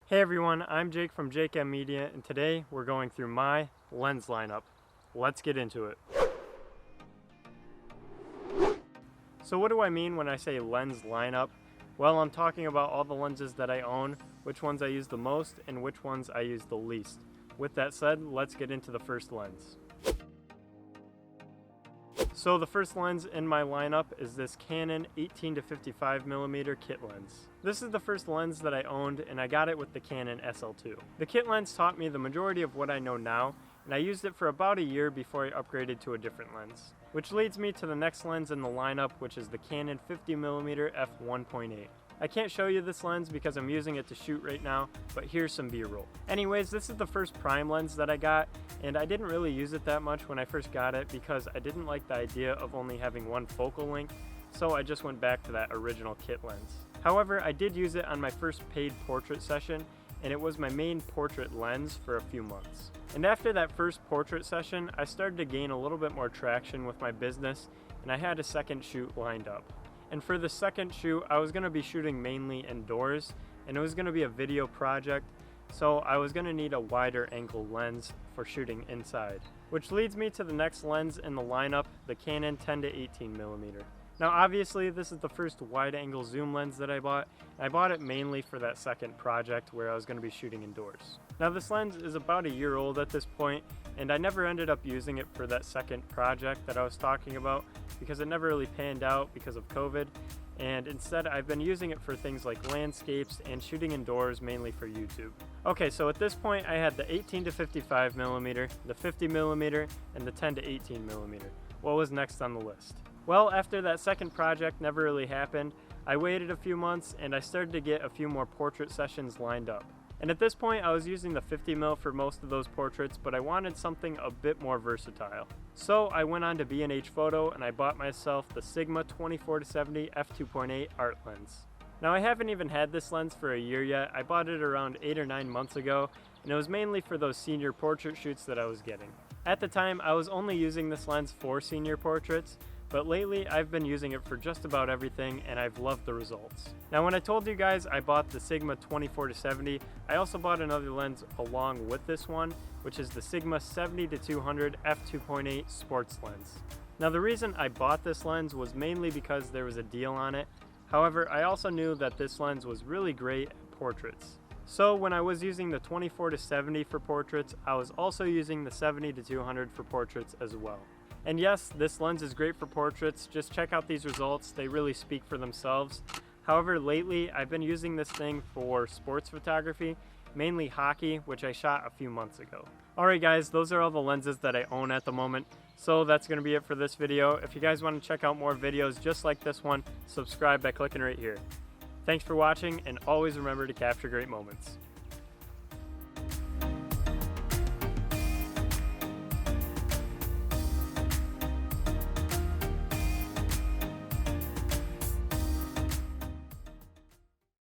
Hey everyone, I'm Jake from Jake M Media, and today we're going through my lens lineup. Let's get into it. So what do I mean when I say lens lineup? Well, I'm talking about all the lenses that I own, which ones I use the most, and which ones I use the least. With that said, let's get into the first lens. So the first lens in my lineup is this Canon 18 to 55mm kit lens. This is the first lens that I owned, and I got it with the Canon SL2. The kit lens taught me the majority of what I know now, and I used it for about a year before I upgraded to a different lens. Which leads me to the next lens in the lineup, which is the Canon 50mm f1.8. I can't show you this lens because I'm using it to shoot right now, but here's some B-roll. Anyways, this is the first prime lens that I got, and I didn't really use it that much when I first got it because I didn't like the idea of only having one focal length, so I just went back to that original kit lens. However, I did use it on my first paid portrait session, and it was my main portrait lens for a few months. And after that first portrait session, I started to gain a little bit more traction with my business, and I had a second shoot lined up. And for the second shoot, I was going to be shooting mainly indoors, and it was going to be a video project, so I was going to need a wider angle lens for shooting inside. Which leads me to the next lens in the lineup, the Canon 10 to 18mm. Now obviously this is the first wide angle zoom lens that I bought. I bought it mainly for that second project where I was going to be shooting indoors. Now this lens is about a year old at this point, and I never ended up using it for that second project that I was talking about because it never really panned out because of COVID, and instead I've been using it for things like landscapes and shooting indoors mainly for YouTube. Okay, so at this point I had the 18 to 55mm, the 50mm, and the 10 to 18mm. What was next on the list? Well, after that second project never really happened, I waited a few months and I started to get a few more portrait sessions lined up. And at this point I was using the 50mm for most of those portraits, but I wanted something a bit more versatile. So I went on to B&H Photo and I bought myself the Sigma 24-70 f2.8 art lens. Now I haven't even had this lens for a year yet. I bought it around 8 or 9 months ago, and it was mainly for those senior portrait shoots that I was getting. At the time I was only using this lens for senior portraits, but lately I've been using it for just about everything and I've loved the results. Now when I told you guys I bought the Sigma 24-70, I also bought another lens along with this one, which is the Sigma 70-200 f2.8 sports lens. Now the reason I bought this lens was mainly because there was a deal on it. However, I also knew that this lens was really great at portraits. So when I was using the 24-70 for portraits, I was also using the 70-200 for portraits as well. And yes, this lens is great for portraits. Just check out these results, they really speak for themselves. However, lately I've been using this thing for sports photography, mainly hockey, which I shot a few months ago. Alright guys, those are all the lenses that I own at the moment. So that's going to be it for this video. If you guys want to check out more videos just like this one, subscribe by clicking right here. Thanks for watching, and always remember to capture great moments.